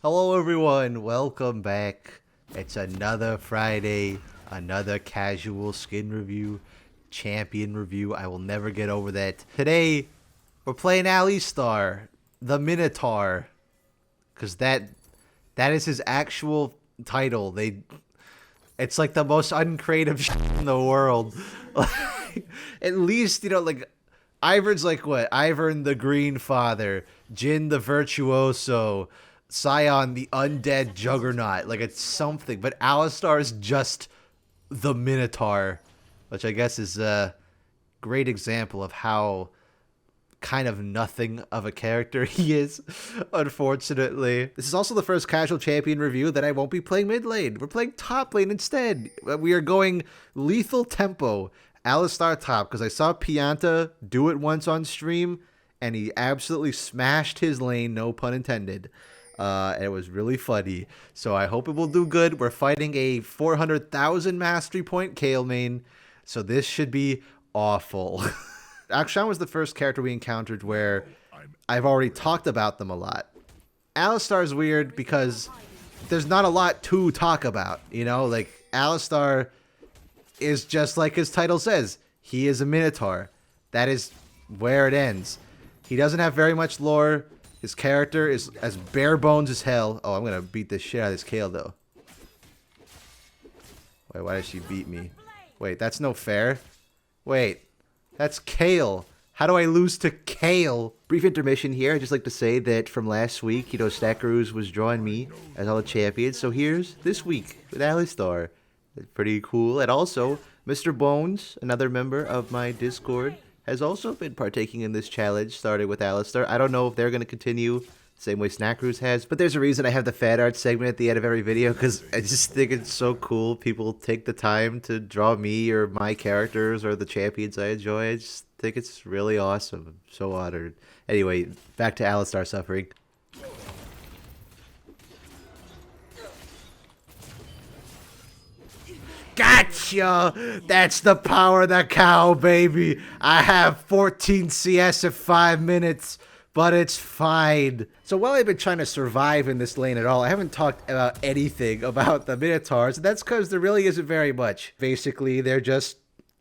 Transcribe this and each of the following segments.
Hello everyone, welcome back. It's another Friday, another casual skin review, champion review. I will never get over that. Today, we're playing Alistar, the Minotaur. Because that is his actual title. It's like the most uncreative shit in the world. Like, at least, like, Ivern's like what? Ivern the Green Father, Jin the Virtuoso, Scion the Undead Juggernaut. Like, it's something. But Alistar is just the Minotaur, which I guess is a great example of how kind of nothing of a character he is, unfortunately. This is also the first casual champion review that I won't be playing mid lane. We're playing top lane instead. We are going lethal tempo, Alistar top, because I saw Pianta do it once on stream, and he absolutely smashed his lane, no pun intended. And it was really funny. So I hope it will do good. We're fighting a 400,000 mastery point Kayle main, so this should be awful. Akshan was the first character we encountered where I've already talked about them a lot. Alistar is weird because there's not a lot to talk about, Like, Alistar is just like his title says. He is a Minotaur. That is where it ends. He doesn't have very much lore. His character is as bare bones as hell. Oh, I'm going to beat the shit out of this Kayle, though. Wait, why did she beat me? Wait, that's no fair. Wait. That's Kayle. How do I lose to Kayle? Brief intermission here. I'd just like to say that from last week, Stackaroos was drawing me as all the champions. So here's this week with Alistar. It's pretty cool. And also, Mr. Bones, another member of my Discord, has also been partaking in this challenge, started with Alistar. I don't know if they're going to continue the same way Snackaroos has, but there's a reason I have the fan art segment at the end of every video, because I just think it's so cool. People take the time to draw me or my characters or the champions I enjoy. I just think it's really awesome. I'm so honored. Anyway, back to Alistar suffering. Gotcha! That's the power of the cow, baby. I have 14 CS in 5 minutes, but it's fine. So while I've been trying to survive in this lane at all, I haven't talked about anything about the Minotaurs, and that's because there really isn't very much. Basically, they're just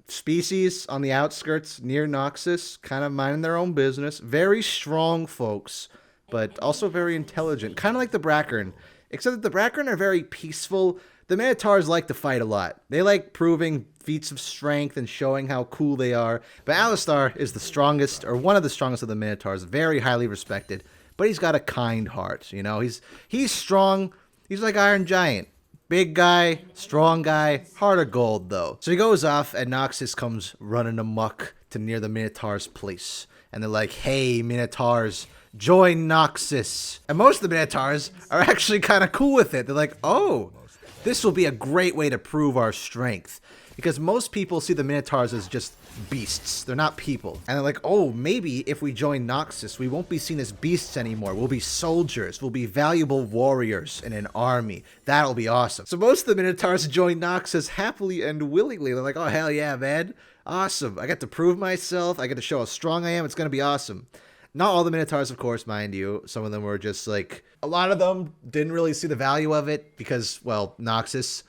species on the outskirts near Noxus, kind of minding their own business. Very strong folks, but also very intelligent. Kind of like the Brackern, except that the Brackern are very peaceful. The Minotaurs like to fight a lot. They like proving feats of strength and showing how cool they are. But Alistar is the strongest, or one of the strongest of the Minotaurs, very highly respected. But he's got a kind heart, He's strong. He's like Iron Giant. Big guy, strong guy, heart of gold, though. So he goes off, and Noxus comes running amok to near the Minotaur's place. And they're like, hey, Minotaurs, join Noxus. And most of the Minotaurs are actually kind of cool with it. They're like, oh, this will be a great way to prove our strength. Because most people see the Minotaurs as just beasts. They're not people. And they're like, oh, maybe if we join Noxus, we won't be seen as beasts anymore. We'll be soldiers. We'll be valuable warriors in an army. That'll be awesome. So most of the Minotaurs join Noxus happily and willingly. They're like, oh, hell yeah, man. Awesome. I get to prove myself. I get to show how strong I am. It's going to be awesome. Not all the Minotaurs, of course, mind you. Some of them were just like, a lot of them didn't really see the value of it because, well, Noxus.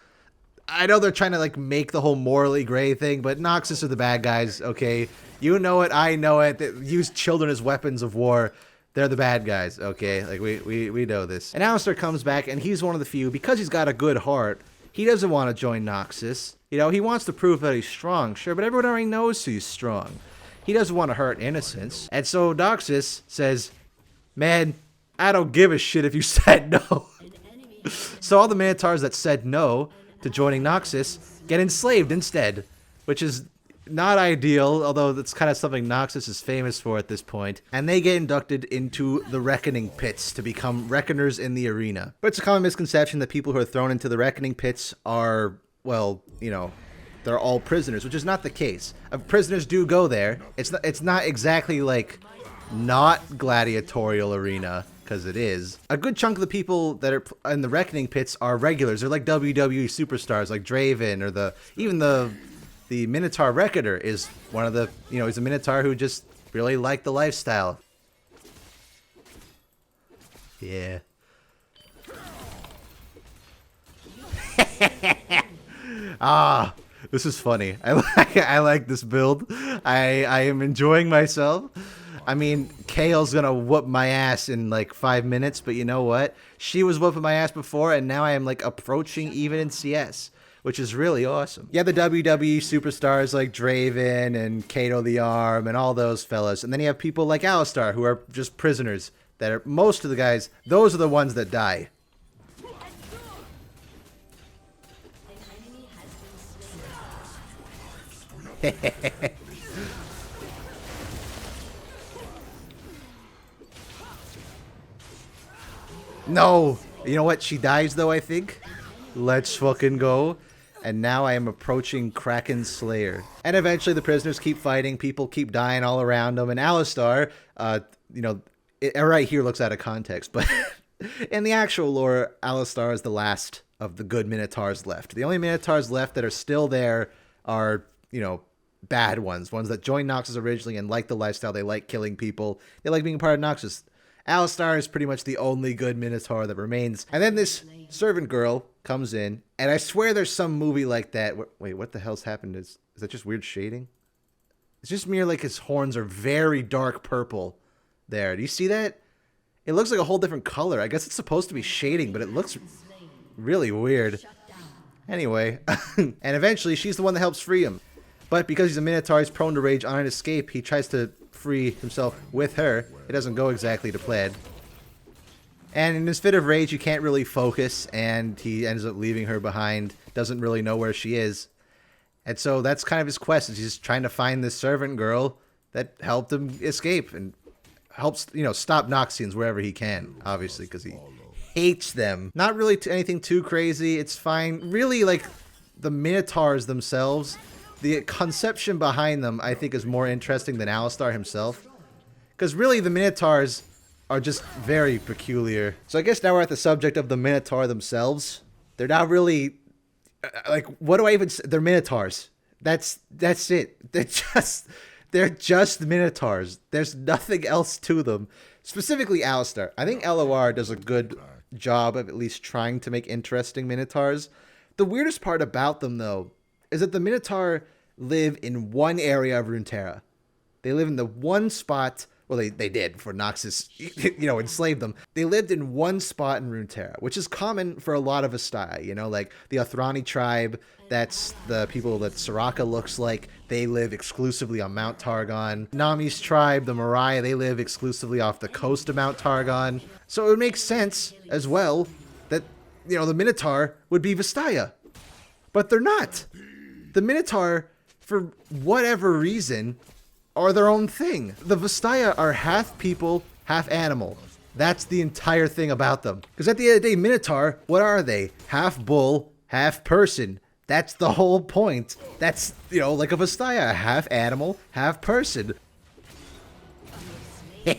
I know they're trying to like make the whole morally gray thing, but Noxus are the bad guys, okay? You know it, I know it. They use children as weapons of war. They're the bad guys, okay? Like, we know this. And Alistar comes back, and he's one of the few, because he's got a good heart, he doesn't want to join Noxus. He wants to prove that he's strong, sure, but everyone already knows he's strong. He doesn't want to hurt innocents. And so Noxus says, man, I don't give a shit if you said no. So all the Minotaurs that said no to joining Noxus get enslaved instead, which is not ideal, although that's kind of something Noxus is famous for at this point. And they get inducted into the Reckoning Pits to become Reckoners in the arena. But it's a common misconception that people who are thrown into the Reckoning Pits are, well, they're all prisoners, which is not the case. Prisoners do go there. It's not exactly like not gladiatorial arena, because it is. A good chunk of the people that are in the Reckoning Pits are regulars. They're like WWE superstars, like Draven, or even the Minotaur Reckoner is one of the, he's a Minotaur who just really liked the lifestyle. Yeah. Ah, this is funny. I like this build. I am enjoying myself. I mean, Kale's gonna whoop my ass in like 5 minutes, but you know what? She was whooping my ass before, and now I am like approaching even in CS, which is really awesome. Yeah, the WWE superstars like Draven and Kato the Arm and all those fellas, and then you have people like Alistar who are just prisoners. That are most of the guys. Those are the ones that die. No! You know what? She dies though, I think. Let's fucking go. And now I am approaching Kraken Slayer. And eventually the prisoners keep fighting. People keep dying all around them. And Alistar, you know, right here looks out of context. But in the actual lore, Alistar is the last of the good Minotaurs left. The only Minotaurs left that are still there are, you know, bad ones. Ones that joined Noxus originally and like the lifestyle. They like killing people. They like being part of Noxus. Alistar is pretty much the only good Minotaur that remains. And then this servant girl comes in, and I swear there's some movie like that. Wait, what the hell's happened? Is that just weird shading? It's just mere like his horns are very dark purple there. Do you see that? It looks like a whole different color. I guess it's supposed to be shading, but it looks really weird. Anyway, and eventually she's the one that helps free him. But because he's a Minotaur, he's prone to rage on an escape. He tries to free himself with her. It doesn't go exactly to plan. And in his fit of rage, you can't really focus, and he ends up leaving her behind. Doesn't really know where she is. And so that's kind of his quest. Is he's trying to find this servant girl that helped him escape and helps, you know, stop Noxians wherever he can, obviously, because he hates them. Not really anything too crazy. It's fine. Really, like, the Minotaurs themselves, the conception behind them, I think, is more interesting than Alistar himself. Because really, the Minotaurs are just very peculiar. So I guess now we're at the subject of the Minotaur themselves. They're not really, like, what do I even say? They're Minotaurs. That's it. They're just Minotaurs. There's nothing else to them. Specifically Alistar. I think LOR does a good job of at least trying to make interesting Minotaurs. The weirdest part about them, though, is that the Minotaur live in one area of Runeterra. They live in the one spot. Well, they did before Noxus, you know, enslaved them. They lived in one spot in Runeterra, which is common for a lot of Vastaya, you know, like the Othrani tribe, that's the people that Soraka looks like. They live exclusively on Mount Targon. Nami's tribe, the Mariah, they live exclusively off the coast of Mount Targon. So it would make sense as well that, you know, the Minotaur would be Vastaya. But they're not. The Minotaur, for whatever reason, are their own thing. The Vastaya are half people, half animal. That's the entire thing about them. Because at the end of the day, Minotaur, what are they? Half bull, half person. That's the whole point. That's, you know, like a Vastaya, half animal, half person. I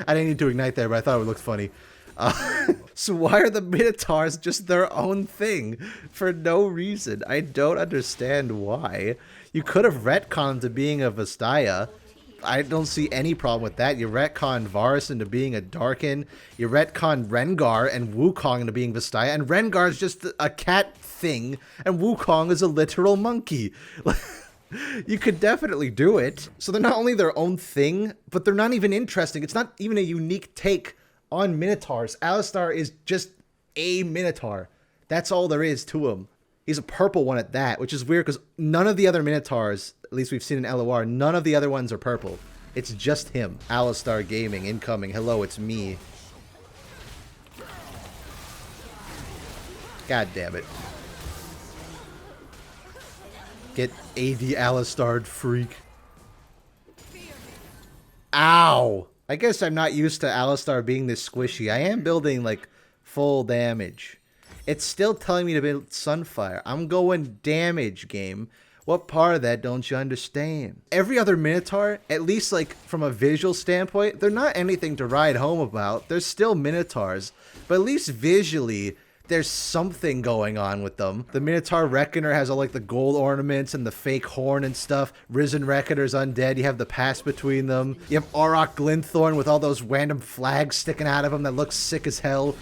didn't need to ignite there, but I thought it looked funny. So why are the Minotaurs just their own thing? For no reason. I don't understand why. You could have retconned to being a Vastaya. I don't see any problem with that. You retconned Varus into being a Darkin. You retconned Rengar and Wukong into being Vastaya. And Rengar is just a cat thing. And Wukong is a literal monkey. You could definitely do it. So they're not only their own thing, but they're not even interesting. It's not even a unique take on Minotaurs. Alistar is just a Minotaur. That's all there is to him. He's a purple one at that, which is weird because none of the other Minotaurs, at least we've seen in LOR, none of the other ones are purple. It's just him. Alistar Gaming incoming. Hello, it's me. God damn it. Get AD Alistar, freak. Ow! I guess I'm not used to Alistar being this squishy. I am building, like, full damage. It's still telling me to build Sunfire. I'm going damage, game. What part of that don't you understand? Every other Minotaur, at least, like, from a visual standpoint, they're not anything to write home about. They're still Minotaurs. But at least visually, there's something going on with them. The Minotaur Reckoner has all, like, the gold ornaments and the fake horn and stuff. Risen Reckoner's undead. You have the pass between them. You have Auroch Glinthorn with all those random flags sticking out of him that looks sick as hell.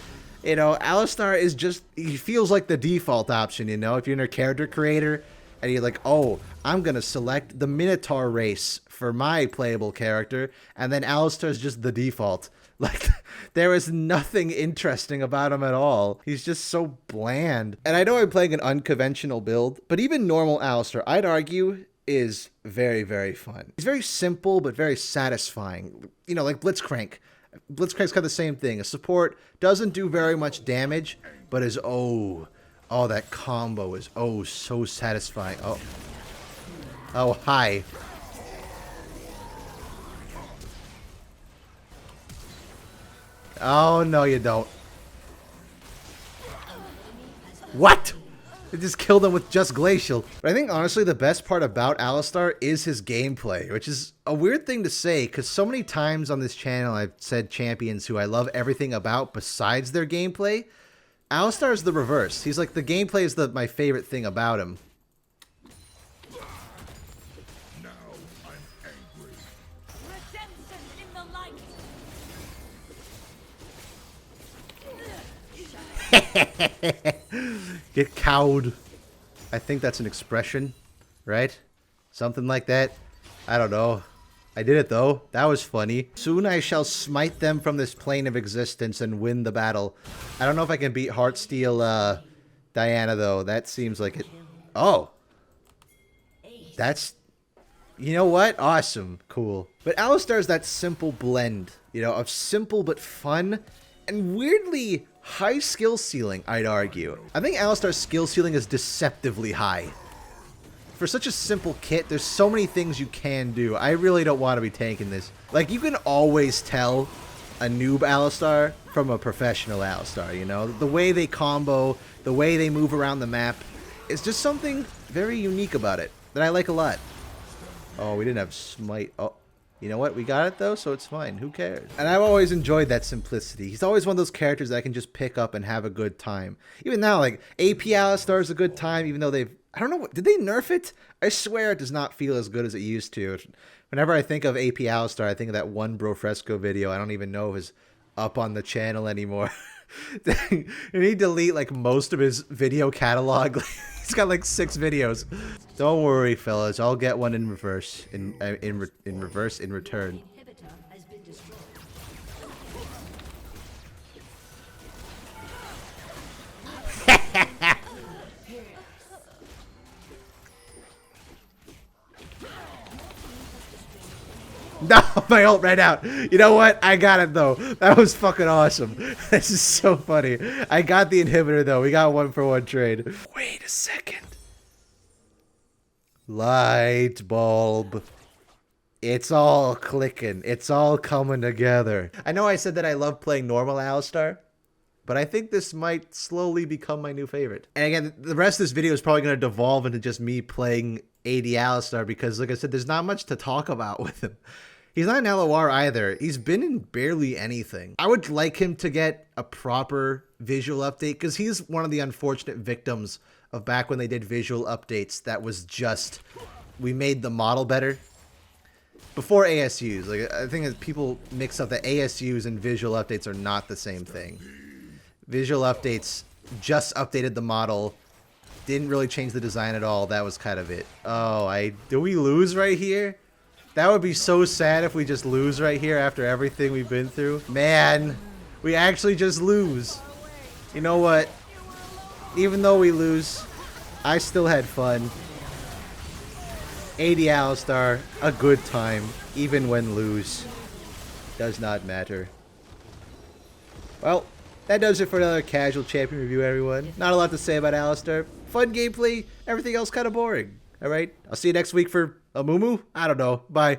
You know, Alistar is just, he feels like the default option, you know? If you're in a character creator and you're like, oh, I'm going to select the Minotaur race for my playable character, and then Alistar is just the default. Like, there is nothing interesting about him at all. He's just so bland. And I know I'm playing an unconventional build, but even normal Alistar, I'd argue, is very, very fun. He's very simple, but very satisfying. You know, like Blitzcrank. Blitzcrank's kind of the same thing. A support doesn't do very much damage, but is, oh, that combo is, so satisfying. Oh, hi. Oh, no, you don't. What? It just killed him with just Glacial. But I think, honestly, the best part about Alistar is his gameplay, which is a weird thing to say, because so many times on this channel I've said champions who I love everything about besides their gameplay. Alistar is the reverse. He's like, the gameplay is my favorite thing about him. Now I'm angry. Redemption in the light. Get cowed. I think that's an expression, right? Something like that. I don't know. I did it though. That was funny. Soon I shall smite them from this plane of existence and win the battle. I don't know if I can beat Heartsteel Diana though. That seems like it. Oh. That's... You know what? Awesome. Cool. But Alistar is that simple blend, you know, of simple but fun and weirdly high skill ceiling, I'd argue. I think Alistar's skill ceiling is deceptively high. For such a simple kit, there's so many things you can do. I really don't want to be tanking this. Like, you can always tell a noob Alistar from a professional Alistar, you know? The way they combo, the way they move around the map, it's just something very unique about it that I like a lot. Oh, we didn't have smite. Oh. You know what? We got it, though, so it's fine. Who cares? And I've always enjoyed that simplicity. He's always one of those characters that I can just pick up and have a good time. Even now, like, AP Alistar is a good time, even though they've... I don't know. Did they nerf it? I swear it does not feel as good as it used to. Whenever I think of AP Alistar, I think of that one Brofresco video. I don't even know if it's up on the channel anymore. Did he delete, like, most of his video catalog? He's got like 6 videos. Don't worry, fellas. I'll get one in reverse. In return. No, my ult ran out. You know what? I got it, though. That was fucking awesome. This is so funny. I got the inhibitor, though. We got 1-for-1 trade. Wait a second. Light bulb. It's all clicking. It's all coming together. I know I said that I love playing normal Alistar, but I think this might slowly become my new favorite. And again, the rest of this video is probably going to devolve into just me playing AD Alistar because, like I said, there's not much to talk about with him. He's not an LOR either. He's been in barely anything. I would like him to get a proper visual update because he's one of the unfortunate victims of back when they did visual updates that was just, we made the model better. Before ASUs, like I think that people mix up that ASUs and visual updates are not the same thing. Visual updates just updated the model, didn't really change the design at all. That was kind of it. Oh, do we lose right here? That would be so sad if we just lose right here after everything we've been through. Man, we actually just lose. You know what? Even though we lose, I still had fun. AD Alistar, a good time, even when lose. Does not matter. Well, that does it for another casual champion review, everyone. Not a lot to say about Alistar. Fun gameplay, everything else kind of boring. Alright, I'll see you next week for a Mumu? I don't know. Bye.